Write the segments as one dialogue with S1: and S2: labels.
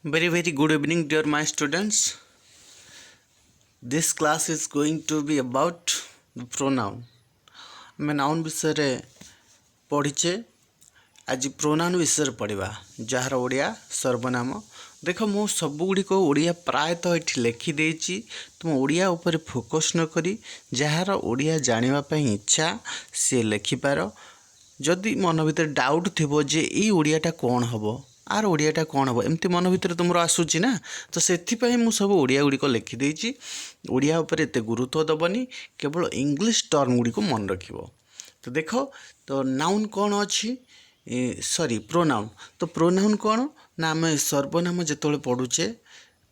S1: Very good evening, dear my students. This class is going to be about the pronoun. ଆମେ noun ବିଷୟରେ ପଢ଼ିଛେ ଆଜି pronoun ବିଷୟରେ ପଢ଼ିବା ଯାହାର ଓଡ଼ିଆ ସର୍ବନାମ। ଦେଖ ମୁଁ ସବୁଗୁଡ଼ିକ ଓଡ଼ିଆ ପ୍ରାୟତଃ ଏଠି ଲେଖିଦେଇଛି। ତୁମ ଓଡ଼ିଆ ଉପରେ ଫୋକସ୍ ନ କରି ଯାହାର ଓଡ଼ିଆ ଜାଣିବା ପାଇଁ ଇଚ୍ଛା ସିଏ ଲେଖିପାର। ଯଦି ମନ ଭିତରେ ଡାଉଟ୍ ଥିବ ଯେ ଏଇ ଓଡ଼ିଆଟା କ'ଣ ହେବ, ଆର ଓଡ଼ିଆଟା କ'ଣ ହେବ, ଏମିତି ମନ ଭିତରେ ତୁମର ଆସୁଛି ନା, ତ ସେଥିପାଇଁ ମୁଁ ସବୁ ଓଡ଼ିଆ ଗୁଡ଼ିକ ଲେଖିଦେଇଛି। ଓଡ଼ିଆ ଉପରେ ଏତେ ଗୁରୁତ୍ୱ ଦେବନି, କେବଳ ଇଂଲିଶ ଟର୍ମ ଗୁଡ଼ିକୁ ମନେ ରଖିବ। ତ ଦେଖ, ତ ନାଉନ୍ କ'ଣ ଅଛି, ପ୍ରୋନାଉନ୍। ତ ପ୍ରୋନାଉନ୍ କ'ଣ ନା, ଆମେ ସର୍ବନାମ ଯେତେବେଳେ ପଢ଼ୁଛେ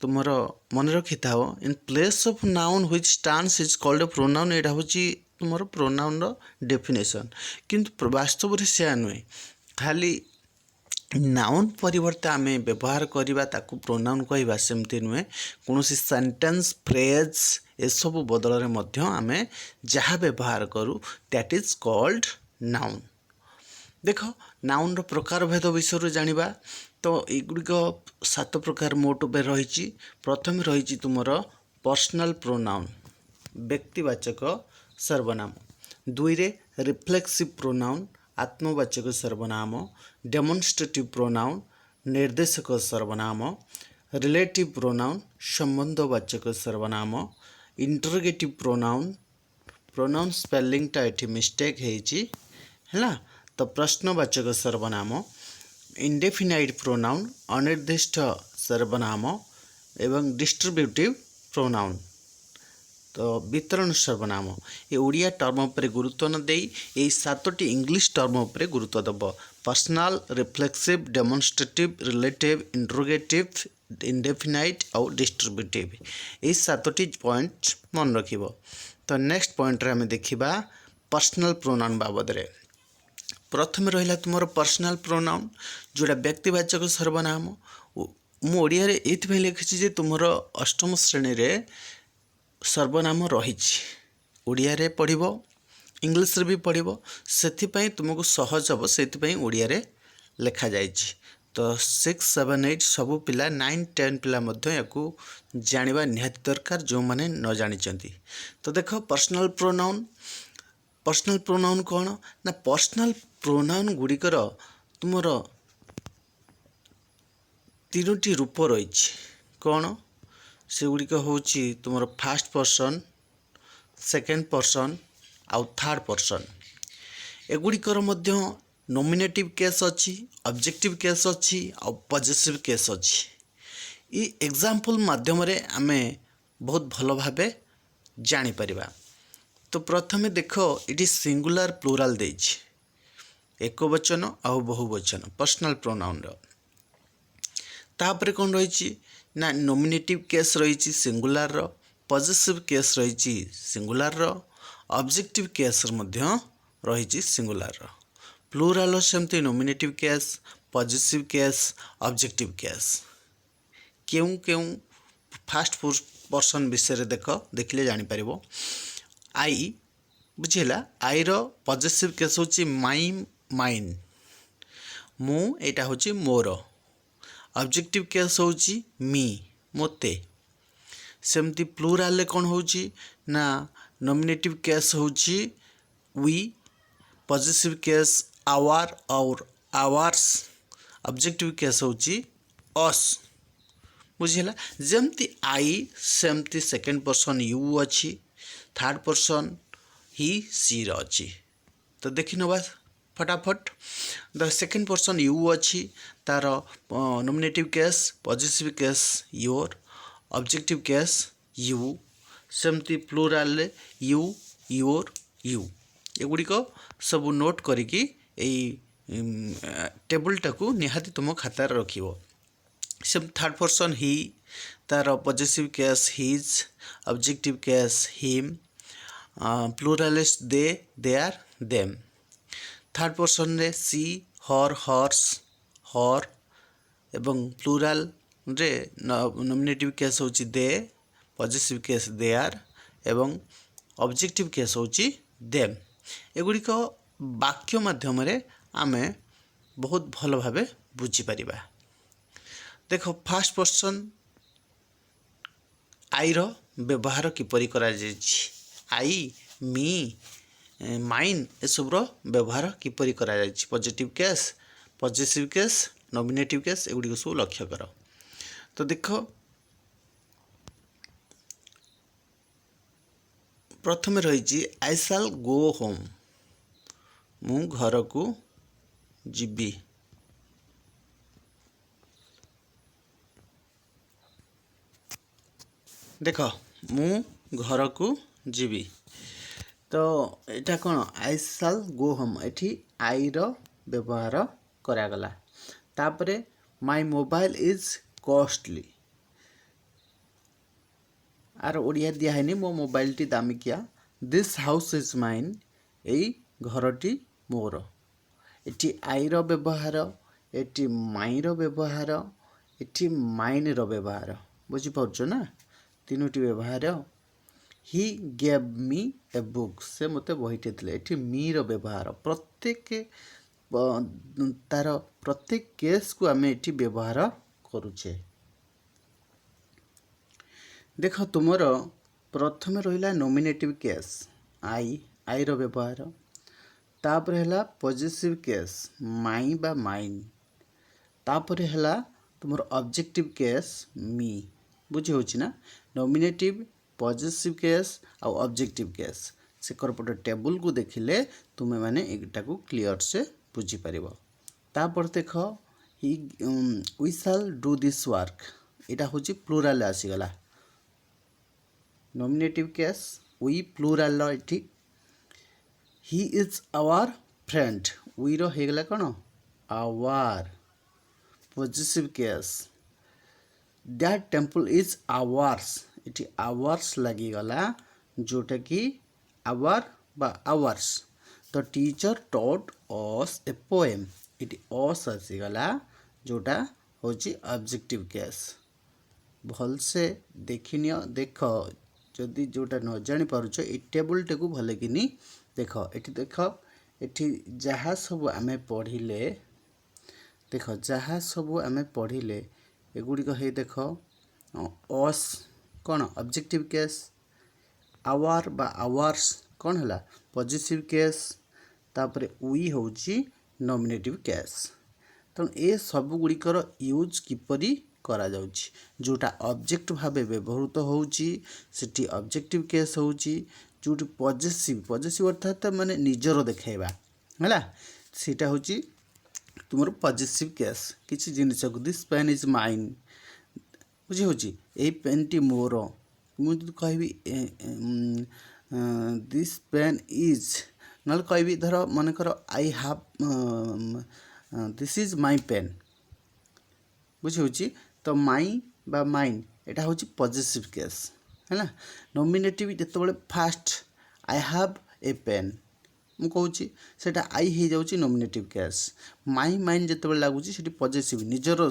S1: ତୁମର ମନେ ରଖିଥାଅ, in place of noun which stands is called pronoun. ଏଇଟା ହେଉଛି ତୁମର ପ୍ରୋନାଉନ୍ର ଡେଫିନେସନ୍, କିନ୍ତୁ ବାସ୍ତବରେ ସେୟା ନୁହେଁ। ଖାଲି ନାଉନ୍ ପରିବର୍ତ୍ତେ ଆମେ ବ୍ୟବହାର କରିବା ତାକୁ ପ୍ରୋନାଉନ୍ କହିବା, ସେମିତି ନୁହେଁ। କୌଣସି ସେଣ୍ଟେନ୍ସ, ଫ୍ରେଜ୍ ଏସବୁ ବଦଳରେ ମଧ୍ୟ ଆମେ ଯାହା ବ୍ୟବହାର କରୁ ଦ୍ୟାଟ୍ ଇଜ୍ କଲ୍ଡ ନାଉନ୍। ଦେଖ, ନାଉନ୍ର ପ୍ରକାର ଭେଦ ବିଷୟରେ ଜାଣିବା। ତ ଏଗୁଡ଼ିକ 7 ପ୍ରକାର ମୋଟ ଉପରେ ରହିଛି। ପ୍ରଥମେ ରହିଛି ତୁମର ପର୍ସନାଲ୍ ପ୍ରୋନାଉନ୍, ବ୍ୟକ୍ତିବାଚକ ସର୍ବନାମ। 2ରେ ରିଫ୍ଲେକ୍ସିଭ୍ ପ୍ରୋନାଉନ୍, ଆତ୍ମବାଚକ ସର୍ବନାମ। ଡେମନଷ୍ଟ୍ରେଟିଭ୍ ପ୍ରୋନାଉନ୍, ନିର୍ଦ୍ଦେଶକ ସର୍ବନାମ। ରିଲେଟିଭ୍ ପ୍ରୋନାଉନ୍, ସମ୍ବନ୍ଧବାଚକ ସର୍ବନାମ। ଇଣ୍ଟରୋଗେଟିଭ୍ ପ୍ରୋନାଉନ୍, ପ୍ରୋନାଉନ୍ ସ୍ପେଲିଂଟା ଏଠି ମିଷ୍ଟେକ୍ ହେଇଛି ହେଲା, ତ ପ୍ରଶ୍ନବାଚକ ସର୍ବନାମ। ଇନଡେଫିନାଇଟ୍ ପ୍ରୋନାଉନ୍, ଅନିର୍ଦ୍ଦିଷ୍ଟ ସର୍ବନାମ ଏବଂ ଡିଷ୍ଟ୍ରିବ୍ୟୁଟିଭ୍ ପ୍ରୋନାଉନ୍, ତ ବିତରଣ ସର୍ବନାମ। ଏ ଓଡ଼ିଆ ଟର୍ମ ଉପରେ ଗୁରୁତ୍ୱ ନ ଦେଇ ଏଇ 7ଟି ଇଂଲିଶ ଟର୍ମ ଉପରେ ଗୁରୁତ୍ୱ ଦେବ। ପର୍ସନାଲ୍, ରିଫ୍ଲେକ୍ସିଭ୍, ଡେମନଷ୍ଟ୍ରେଟିଭ୍, ରିଲେଟିଭ୍, ଇଣ୍ଟରୋଗେଟିଭ୍, ଇନଡେଫିନାଇଟ୍ ଆଉ ଡିଷ୍ଟ୍ରିବ୍ୟୁଟିଭ୍, ଏଇ 7ଟି ପଏଣ୍ଟ ମନେ ରଖିବ। ତ ନେକ୍ସଟ ପଏଣ୍ଟରେ ଆମେ ଦେଖିବା ପର୍ସନାଲ୍ ପ୍ରୋନାଉନ୍ ବାବଦରେ। ପ୍ରଥମେ ରହିଲା ତୁମର ପର୍ସନାଲ୍ ପ୍ରୋନାଉନ୍, ଯେଉଁଟା ବ୍ୟକ୍ତିବାଚକ ସର୍ବନାମ। ମୁଁ ଓଡ଼ିଆରେ ଏଇଥିପାଇଁ ଲେଖିଛି ଯେ ତୁମର 8ମ ଶ୍ରେଣୀରେ ସର୍ବନାମ ରହିଛି, ଓଡ଼ିଆରେ ପଢ଼ିବ, ଇଂଲିଶରେ ବି ପଢ଼ିବ, ସେଥିପାଇଁ ତୁମକୁ ସହଜ ହେବ, ସେଥିପାଇଁ ଓଡ଼ିଆରେ ଲେଖାଯାଇଛି। ତ 6, 7, 8 ସବୁ ପିଲା, 9, 10 ପିଲା ମଧ୍ୟ ୟାକୁ ଜାଣିବା ନିହାତି ଦରକାର, ଯେଉଁମାନେ ନ ଜାଣିଛନ୍ତି। ତ ଦେଖ, ପର୍ସନାଲ୍ ପ୍ରୋନାଉନ୍। ପର୍ସନାଲ୍ ପ୍ରୋନାଉନ୍ କ'ଣ ନା, ପର୍ସନାଲ୍ ପ୍ରୋନାଉନ୍ ଗୁଡ଼ିକର ତୁମର 3ଟି ରୂପ ରହିଛି। କ'ଣ? ସେଗୁଡ଼ିକ ହେଉଛି ତୁମର ଫାର୍ଷ୍ଟ ପର୍ସନ୍, ସେକେଣ୍ଡ ପର୍ସନ୍ ଆଉ ଥାର୍ଡ଼ ପର୍ସନ୍। ଏଗୁଡ଼ିକର ମଧ୍ୟ ନୋମିନେଟିଭ୍ କେସ୍ ଅଛି, ଅବଜେକ୍ଟିଭ୍ କେସ୍ ଅଛି ଆଉ ପଜେସିଭ୍ କେସ୍ ଅଛି। ଏ ଏକ୍ଜାମ୍ପଲ୍ ମାଧ୍ୟମରେ ଆମେ ବହୁତ ଭଲ ଭାବେ ଜାଣିପାରିବା। ତ ପ୍ରଥମେ ଦେଖ, ଏଠି ସିଙ୍ଗୁଲାର ପ୍ଲୁରାଲ୍ ଦେଇଛି, ଏକବଚନ ଆଉ ବହୁବଚନ ପର୍ସନାଲ୍ ପ୍ରୋନାଉନ୍ର। ତାପରେ କ'ଣ ରହିଛି ନା, ନୋମିନେଟିଭ୍ କେସ୍ ରହିଛି ସିଙ୍ଗୁଲାରର, ପଜେସିଭ୍ କେସ୍ ରହିଛି ସିଙ୍ଗୁଲାରର, ଅବଜେକ୍ଟିଭ୍ କେସ୍ ମଧ୍ୟ ରହିଛି ସିଙ୍ଗୁଲାରର। ପ୍ଲୁରାଲ୍ର ସେମିତି nominative case, possessive case, objective case. କେଉଁ ଫାର୍ଷ୍ଟ ପର୍ସନ୍ ବିଷୟରେ ଦେଖିଲେ ଜାଣିପାରିବ। ଆଇ, ବୁଝିଲା, ଆଇର ପଜେସିଭ୍ କେସ୍ ହେଉଛି ମାଇ, ମାଇନ୍, ମୁଁ, ଏଇଟା ହେଉଛି ମୋର। ଅବଜେକ୍ଟିଭ୍ କେସ୍ ହେଉଛି ମି, ମୋତେ। ସେମିତି ପ୍ଲୁରାଲ୍ରେ କ'ଣ ହେଉଛି ନା, ନୋମିନେଟିଭ୍ କେସ୍ ହେଉଛି ୱି, ପଜେସିଭ୍ କେସ୍ ଆୱାର ଆଉ ଆୱାର୍ସ, ଅବଜେକ୍ଟିଭ୍ କେସ୍ ହେଉଛି ଅସ୍। ବୁଝିଲା, ଯେମିତି ଆଇ ସେମିତି ସେକେଣ୍ଡ ପର୍ସନ୍ ୟୁ ଅଛି, ଥାର୍ଡ଼ ପର୍ସନ୍ ହି, ସିର ଅଛି। ତ ଦେଖିନେବା ଫଟାଫଟ। ଦ ସେକେଣ୍ଡ ପର୍ସନ୍ ୟୁ ଅଛି, ତାର nominative case, possessive case your, objective case you. ସେମିତି ପ୍ଲୁରାଲ୍ରେ ୟୁ, ୟୋର୍, ୟୁ। ଏଗୁଡ଼ିକ ସବୁ ନୋଟ୍ କରିକି ଏଇ ଟେବୁଲ୍ଟାକୁ ନିହାତି ତୁମ ଖାତାରେ ରଖିବ। ସେମିତି ଥାର୍ଡ଼ ପର୍ସନ୍ ହି, ତାର possessive case his, objective case him, ପ୍ଲୁରାଲ୍ରେ ଦେ, ଦେୟାର୍, ଦେମ୍। ଥାର୍ଡ଼ ପର୍ସନ୍ରେ ସି, ହର୍, ହର୍ସ, ହର୍ ଏବଂ ପ୍ଲୁରାଲ୍ରେ ନୋମିନେଟିଭ୍ କେସ୍ ହେଉଛି ଦେ, ପଜେସିଭ୍ କେସ୍ ଦେୟାର୍ ଏବଂ ଅବଜେକ୍ଟିଭ୍ କେସ୍ ହେଉଛି ଦେମ୍। ଏଗୁଡ଼ିକ ବାକ୍ୟ ମାଧ୍ୟମରେ ଆମେ ବହୁତ ଭଲ ଭାବେ ବୁଝିପାରିବା। देख फास्ट पर्सन आई रो व्यवहार किपरि करा जायछि आई मी माइन एसबुर व्यवहार किपरि करा जायछि positive case possessive case nominative case एगुड़ी सब लक्ष्य कर। तो देख प्रथम रही आई शाल गो होम मु घर को जीवी। देख मु घर को जीवी तो यहाँ कौन आई शाल गो होम एठी आई रो व्यवहार करागला। तापरे माई मोबाइल इज कॉस्टली आर ओडिया दिखाई मो मोबाइल टी दामिकिया। दिस हाउस इज माइन यही घरटी मोर। एटी आई रो व्यवहार एटी माई रो व्यवहार एटी माइन रो व्यवहार बुझीपार ना तीनोटी व्यवहार। He gave me a book से मते बहीटे दिले एटी मी रो व्यवहार प्रत्येक तार प्रत्येक केस को आम एटी व्यवहार करुचे। देख तुमर प्रथम रहिला नॉमिनेटिव केस आई रो व्यवहार तापर है पॉजिटिव केस माई बा माइन तापर है तुमर ऑब्जेक्टिव केस मी बुझी होची ना नॉमिनेटिव पॉजिटिव केस आउ ऑब्जेक्टिव केस से करपटे टेबल को देखिले तुमे माने एटा को क्लियर से बुझी परिबो। तापर देख ही we shall do this work एटा होची प्लूराल आसीगला नॉमिनेटिव केस वी प्लूराल एठी he is our friend we रो हेगला कौन our positive case that temple is ours इटी आवर्स लगी गला जोटा कि आवर बा ours. The teacher taught us a poem इटी अस आसीगला जोटा होची ऑब्जेक्टिव केस। भल से देखिनियो देख जदि जोटा न जानी पारुछ ए टेबल टे को भले किनी देख एठी जहाँ सब आमे पढ़िले देख जहाँ सब आमे पढ़िले एगुड़ी हे देख अस कौन ऑब्जेक्टिव केस आवर बा आवर्स कौन है पॉजिटिव केस तापर वी होची नॉमिनेटिव केस। तो ए सब गुड़िकर यूज किपरि करा जाउची जोटा ऑब्जेक्ट भावे व्यवहृत होउची सेठी ऑब्जेक्टिव केस होउची जोटी पॉजिटिव अर्थात माने निजर देखाइबा हैला सेटा होची तुमर पॉजिटिव केस किछि जिनिस को दिस पेन इज माइन बुझी होची ए पेन टी मोर मु कहबी दिस पेन इज नल कहबी धर मन कर I have this is my pen बुझी होची। तो माई बा माइन एटा होची पॉजिटिव केस है ना नॉमिनेटिव जेतबेले first I have a pen मु कहूची सेटा आई हो जाउची नॉमिनेटिव केस माई माइन जेतबेले लागुची सेठी पॉजिटिव निजर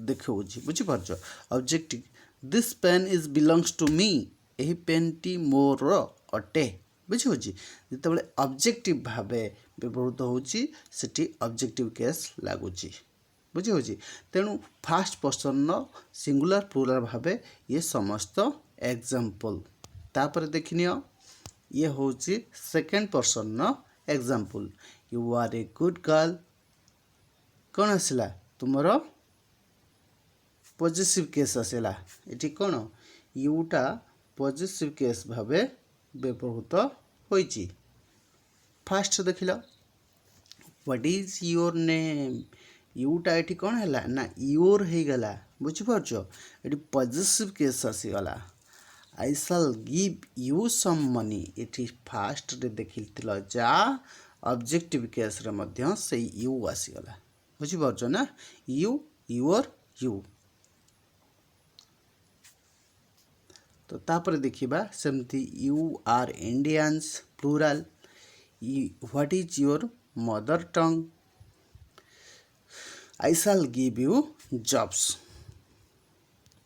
S1: देखौची बुझी पारछो। Objective this pen is belongs to me एही पेन टी मोर अटे बुझी होची जेतबेले ऑब्जेक्टिव भावे व्यवहृत होची सेठी ऑब्जेक्टिव केस लागुची बुझी होची। तेणु फास्ट पर्सन सिंगुलर प्लूराल भावे ये समस्त एग्जाम्पल। तापर देखनियो ये होची second person example you are a good girl कौन आसला तुमर पॉजिटिव केस आसला एठी कौन यूटा पॉजिटिव केस भावे व्यवहृत होईची। फास्ट देखिल व्हाट इज योर नेम यूटा एठी कौन है ना योर हो गला बुझीपार ये पॉजिटिव केस आसीगला। I shall give you some money एठी फास्ट रे देखिल जा ऑब्जेक्टिव केस रे मध्य से यू आसीगला बुझीपार ना यू योर यू। तो तापर देखिबा सेमती you are Indians plural what is your mother tongue I shall give you jobs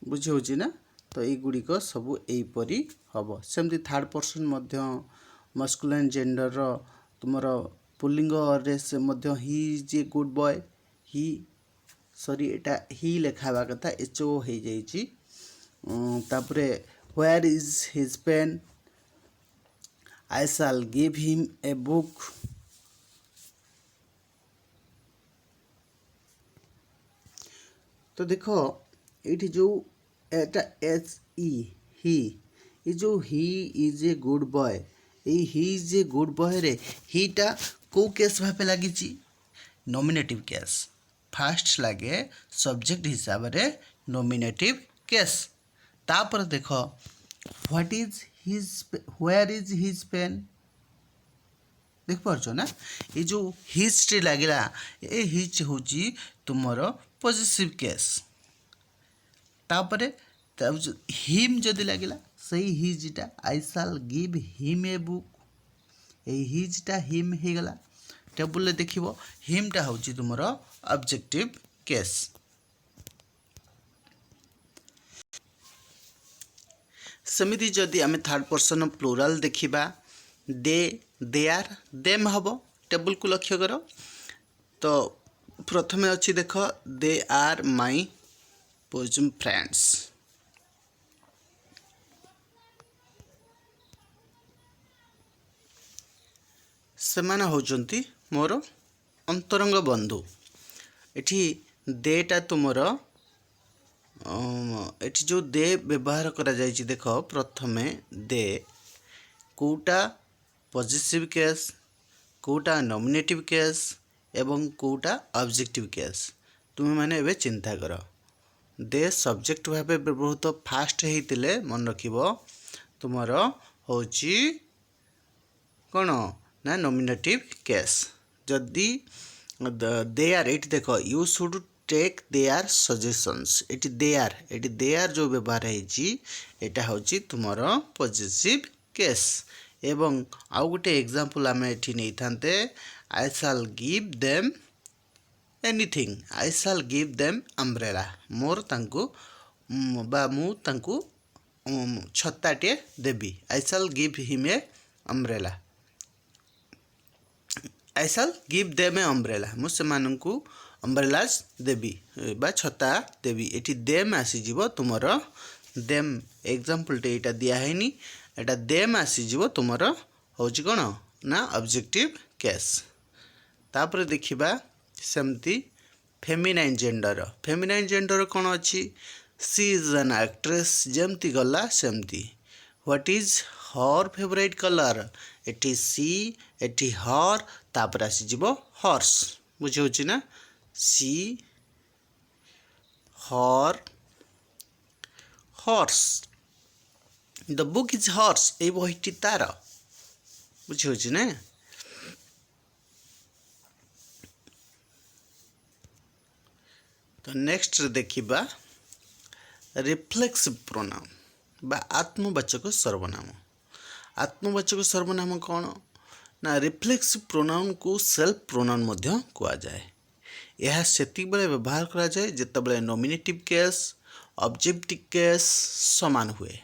S1: बुझी होची ना। तो युड़िक सब यहीपरी हम सेमती थर्ड पर्सन मस्कुलाइन जेंडर तुमर पुल्लिंग रे से he is a good boy he sorry एटा ही लेखावा कथा एच ओ हो जाइए। तापरे where is his pen, I shall give him a book. तो देखो ये जो एटा एच ई ही ये जो he is a good boy, he is a good boy रे हीटा को केस भापे लगी नॉमिनेटिव केस। फास्ट लगे सब्जेक्ट हिसाब रे नॉमिनेटिव केस। तापर देखो what is his, where is his pen, देख पार्छ ना ये जो हिज टी लगिला ये हिज हूँ तुमर पॉजिटिव केस। तापरे हिम जदि लगिला सही हिजटा I shall give him a book, ये हिजटा हिम हो गला। टेबुल देखिबो हिमटा हूँ तुमर ऑब्जेक्टिव केस। सेमिति जदि आमे थर्ड पर्सन प्लूराल देखिबा दे, देआर, देम हबो। टेबुल को लक्ष्य करो तो प्रथमे अच्छी देख they are my bosom friends, सेमाने होचंती मोर अंतरंग बंधु। एठी देटा तुमर एठी जो दे व्यवहार करा जायछि देख प्रथमे दे कोटा पॉजिटिव केस, कोटा नॉमिनेटिव केस एवं कोटा ऑब्जेक्टिव केस तुम माने एबे चिंता कर। दे सब्जेक्ट भाबे बहुत फास्ट हेतिले मन रखिबो तुमर होची कौन ना नॉमिनेटिव केस। जदि दे आर एटी देख you should take they are suggestions, एटी दे आर जो व्यवहार है हूँ तुमर पॉजिटिव केस। एवं आउ गोटे एग्जांपल आमे एठी नहीं थांते I shall give them anything, I shall give them umbrella, मोर तांकु बा मु तांकु छताटे देबी, I shall give him a umbrella, I shall give them a umbrella, मु सेमानंकु अम्ब्रेलाज देबी बा छता देबी। एटी देम आसीजिवो तुमर देम एग्जांपल टे एटा दिया हैनी, एटा देम आसीजिवो तुमर होची कोन ना ऑब्जेक्टिव केस। तापर देखिबा सेमती फेमिनाइन जेंडर, फेमिनाइन जेंडर कौन अच्छी सी इज एन एक्ट्रेस जेमती गला सेमती। What is her favourite colour, एटी सी एटी हर तापर आसीजिवो हॉर्स, बुझे होची ना she her hers, the book is hers, ए बहीटी तार, बुझे होची ना। तो नेक्स्ट देखिबा रिफ्लेक्सिव प्रोनाउन बा आत्मवाचक सर्वनाम। आत्मवाचक सर्वनाम कौन ना रिफ्लेक्सिव प्रोनाउन को सेल्फ प्रोनाउन मध्य कुआ जाए। यह सेति बेले व्यवहार करा जाए जेतेबेले नॉमिनेटिव केस ऑब्जेक्टिव केस समान हुए।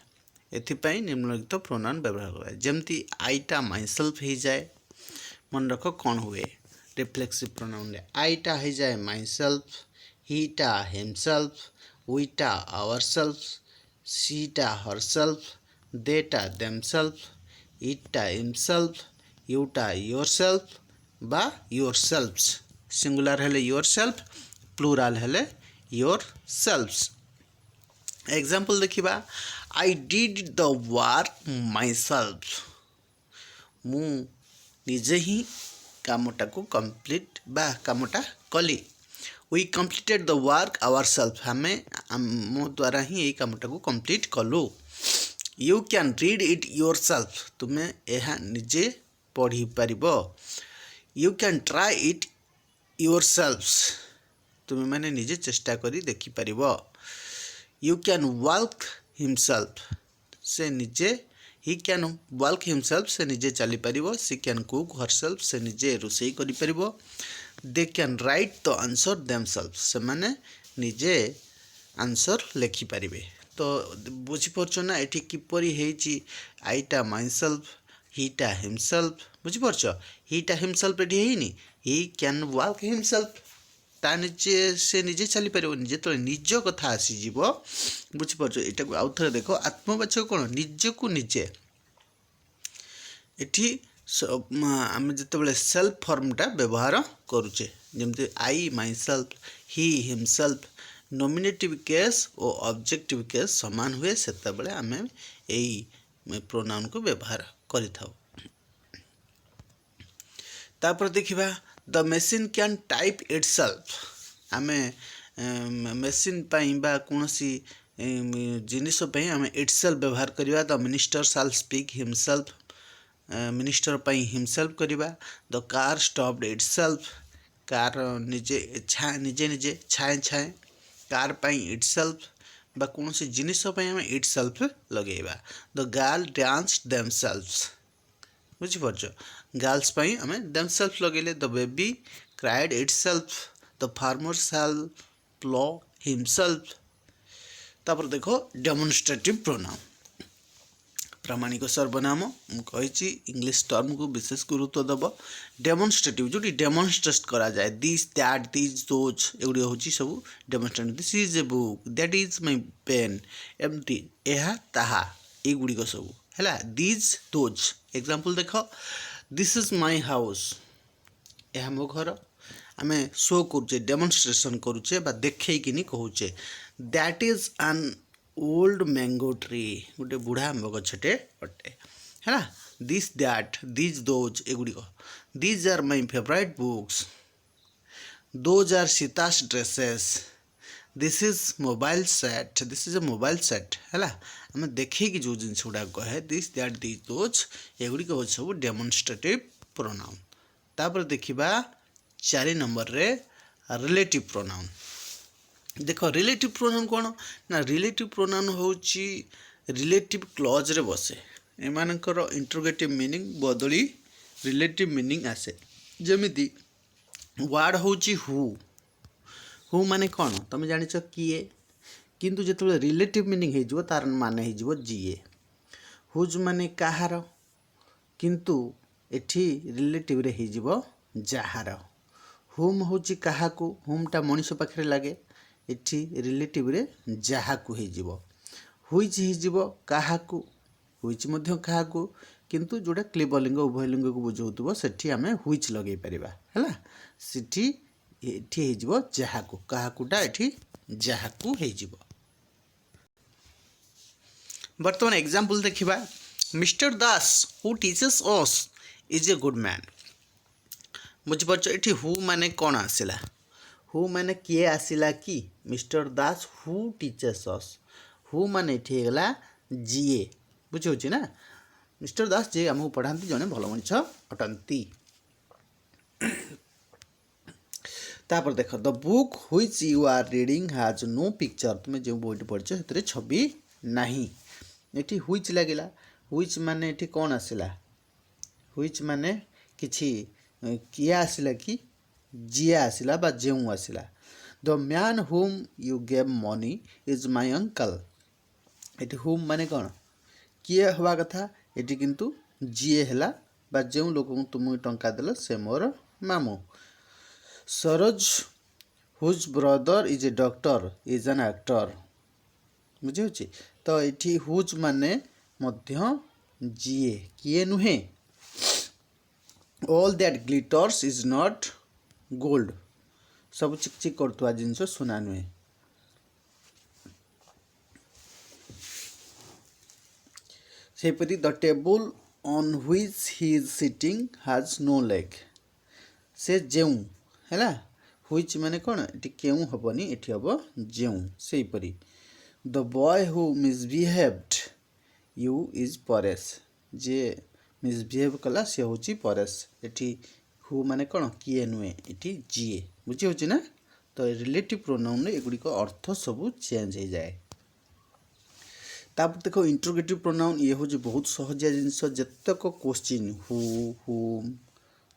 S1: एथिपाई निम्नलिखित प्रोनाउन व्यवहार करा जेमती आईटा माइसेल्फ हो जाए। मन रख कौन हुए रिफ्लेक्सिव प्रोनाउन रे आईटा हो जाए माइसेल्फ, हीटा हिमसेल्फ, वीटा आवरसेल्फ, सीटा हरसेल्फ, देटा देमसेल्फ, इटा हिमसेल्फ, यूटा योरसेल्फ बा योरसेल्फ्स। सिंगुलर हेले योरसेल्फ, प्लूराल हेले योरसेल्फ्स। एग्जांपल देखिबा I did the work myself, मु निजे ही कामटा को कंप्लीट बा कामटा कली। We completed the work ourself, हमें मो द्वारा ही यही कामटा को कंप्लीट कलु। You can read it yourself, तुम्हें यह निजे पढ़ी पारिबो। यू कैन ट्राई इट योरसेल्फ्स, तुम्हें मैंने निजे चेष्टा करी देखि पारिबो। यू कैन वॉक हिमसेल्फ, से निजे ही कैन वॉक हिमसेल्फ से निजे चली पारिबो। सी कैन कुक हरसेल्फ, से निजे रोषेई करि पारिबो। They can write the answer themself, से माने निजे आंसर लेखि पारिबे। तो बुझिपारछ ना एठी किपरि हेची आईटा माइसेल्फ, हीटा हिमसेल्फ, बुझिपारछ। हीटा हिमसेल्फ एठी हेनी, ही कैन वॉक हिमसेल्फ। ता निजे से निजे चली पारिबनी जेतले निज कथा आसीजिवो बुझी पारछो एटा को आउथरे देखो आत्मवाचक कोन निज को निजे एठी आम जिते सेल्फ फॉर्मटा व्यवहार करुचे जमती I my self he himself nominative case और ऑब्जेक्टिव केस समान हुए सेतबेले आम यही प्रोनाउन को व्यवहार करिथाउ। तापर देखिबा the machine can type itself आम मशीन पाई बा कोनोसी जिनिस पई आम इटसेल्फ व्यवहार करिबा the minister shall speak himself minister पाई हिमसेल्फ करिबा the car stopped itself car निजे निजे निजे छाए छाए कार पाई इटसेल्फ बा कोनोसी जिनिस पई आम इटसेल्फ लगेबा द गर्ल डांस्ड देमसेल्व्स बुझी पारछो गर्ल्स पाई आम देमसेल्फ लगेले the baby cried itself the farmer shall plough himself. तापर देखो डेमोन्स्ट्रेटिव प्रोनाउन प्रामाणिक सर्वनाम मुझे इंग्लिश टर्म को विशेष गुरुत्व दब डेमोन्स्ट्रेटिव जो डेमोन्स्ट्रेट करा जाए दिस दैट दिस दोज एगुड़ी हूँ सब demonstrative this is a book that is my pen एमती यह ताहा एगुड़िक सब है दिज दोज एग्जांपल देख दिस इज माय हाउस यह मो घर आम शो करुचे डेमोन्स्ट्रेशन करुचे बा देखिए कहूचे that is an old mango tree गोटे बुढ़ा आंब गछटे अटे है दिस दैट दिज दोज एगुड़िक these are my favourite books those are Sita's dresses this is mobile set this is a mobile set है आम देखिए जो जिन गुड़ा कहे दिस दैट दिज दोज एगुड़िक हूँ सब डेमोन्स्ट्रेटिव प्रोनाउन। तापर देखिबा 4 नंबर रे रिलेटिव प्रोनाउन देख रिलेटिव प्रोनाउन कौन ना रिलेटिव प्रोनाउन हूँ रिलेटिव क्लज रे बसे एमानकर इंटरोगेटिव मीनिंग बदली रिलेटिव मीनिंग आसे जमिति वार्ड हूँ हु माने कौन तुम जानिच किए किंतु जिते रिलेटिव मीनिंग हो तार माने हो जीए हुज माने कहार किंतु एठी रिलेटिव रे हो जार हुम हूँ क्या हुमटा मनीष पाखे लगे एठी रिलेटिव रे जहाकू हो हुईच हो काहाकू हुईच मध्य काहाकू किंतु जोड़ा क्लीबलिंग उभयलिंग को बुझाउथबो सेठी आमे हुईच लगै परिबा हैला सेठी एठी हेजिबो जहाकू काहाकूटा एठी जहाकू हेजिबो। बर्तमान एग्जांपल देखिबा mister Das who teaches us is a good man बुझी पारछ एठी हु माने कोन आसिला हु माने किए आसिला कि mister Das who teaches us who माने एठी गला जीए बुझे ना मिस्टर दास जे आमको पढ़ाती जने भल मनीष अटंती। तापर देख the book which you are reading has no picture तुम्हें जो बोईटी पढ़छ से छवि नहीं एठी व्हिच लगिला व्हिच माने एठी कौन आसिला व्हिच माने किछि किए आसिला कि जीए आसिला बा जेउ आसिला the man whom you gave money is my uncle एठी हुम माने कौन किए हवा कथा एठी किंतु जीए हला बा जेउ लोक तुम टंका देल से मोर मामू। Saroj whose brother is a doctor is an actor बुझे तो ये हुज माने मध्य जीए किए नुहे all that glitters is not gold सब चिकचिक करथुआ जिनस सुना नुहे। सेपरी the table on which he is sitting has no leg से जेउ है व्हिच माने कौन ये क्यों हेनी ये हम जेउ से परी the boy who misbehaved you is Paresh J misbehave कला सी हूँ परेश एटी हु माने कौन किए नुहे ये जीए बुझी हो ना तो रिलेटिव प्रोनाउन एगुड़िक अर्थ सब चेंज हो जाए। तापर देखो इंटरोगेटिव प्रोनाउन ये हूँ बहुत सहजिया जिनस जतक क्वेश्चन हु हुम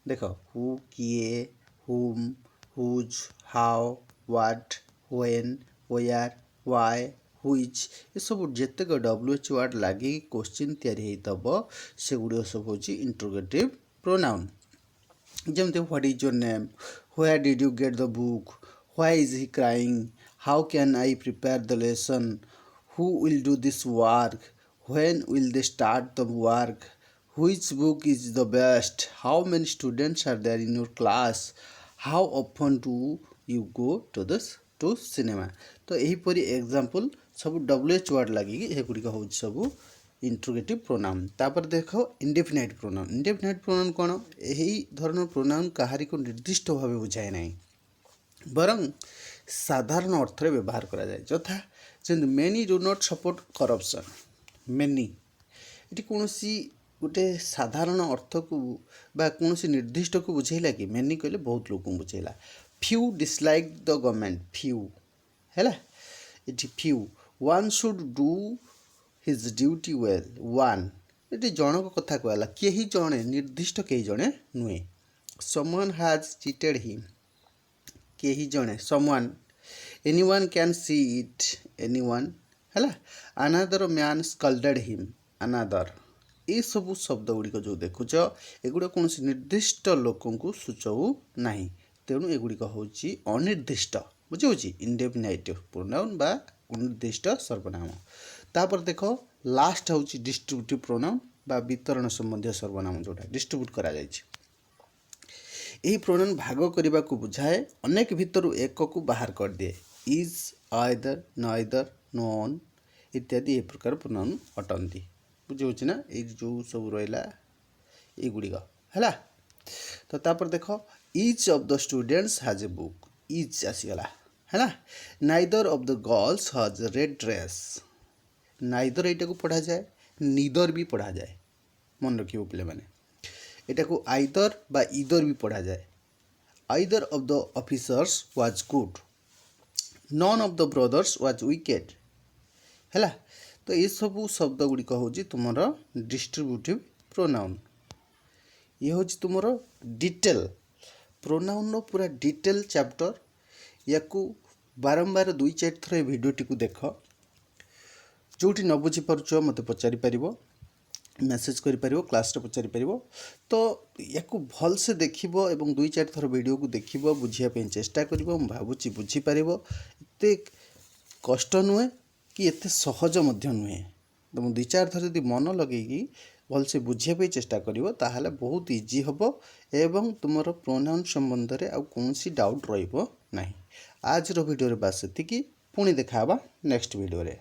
S1: देख हु किए whom whose how what when where why which ये सब जितक WH वर्ड लगे क्वेश्चन तैयारी से गुड़ सब हूँ इंटरोगेटिव प्रोनाउन जमते what is your name where did you get the book Why is he crying? How can I prepare the lesson? Who will do this work? When will they start the work? Which book is the best? How many students are there in your class? How often do you go to this to cinema? तो एहीपरि example सब WH word लगी एगुड़िक हूँ सब interrogative pronoun तापर देख indefinite pronoun indefinite pronoun कौन यही धरण प्रोनाउन कहारी को निर्दिष्ट भाव बुझाए ना बरं साधारण अर्थ व्यवहार करा जाए यथा जमी many do not support corruption many ये कौन गोटे साधारण अर्थ को बा कौन निर्दिष्ट को बुझेला कि मेनी कहले बहुत लोग बुझेला few dislike the government few है ये few one should do his duty well one ये जनक कथा कहला कहीं जड़े निर्दिष्ट कहीं जड़े नुहे समवन हैज चीटेड हिम कहीं जड़े someone anyone can see it anyone है अनादर मैन स्कल्डेड हिम अनादर ये सब शब्द गुड़िक जो देखुच एगुड़ा कौन निर्दिष्ट लोक सूचाऊ ना तेणु एगुड़िक हूँ अनिर्दिष्ट बुझे इंडेफिनाइट प्रोनाउन बा अनिर्दिष्ट सर्वनाम तापर देख लास्ट हूँ डिस्ट्रीब्यूटिव प्रोनाउन बा वितरण संबंधी सर्वनाम जोटा डिस्ट्रीब्यूट करा जायछि यही प्रोनाउन भाग करने को बुझाए अनेक भितर एक को बाहर कर दिए इज आइदर नाइदर नॉन इत्यादि ए प्रकार प्रोनाउन अटंती बुझे ना ये जो सब रहा युड़िक है तो तापर देख each of the students has a book each आसीगला है ना neither of the girls has red dress neither यहाँ को पढ़ा जाए निदर भी पढ़ा जाए मन रखिए पे मैंने यहाँ को आइदर बा इदर भी पढ़ा जाए either of the officers was good none of the brothers was wicked है तो ये सब शब्द गुड़िक हूँ तुम डिस्ट्रीब्यूटिव प्रोनाउन ये हूँ तुम डिटेल प्रोनाउन पूरा डिटेल चैप्टर या बारंबार 2-4 थर भिडियोटी को देख जोटी न बुझीपार मत पचारि पार मेसेज कर क्लास रे पचारि पार तो या भल से देख 2-4 थर वीडियो को देख बुझापी चेष्टा कर भावुँ बुझीपार एत कष्ट नुहे कि एत सहज नुहे तुम 2-4 थर यदि मन लगे भल से बुझापी चेष्टा कर बहुत इजी हम एवं तुम प्रोनाउन संबंध में आउ कौन डाउट रही आज वीडियो बास एति पुणी देखा नेक्स्ट वीडियो रे।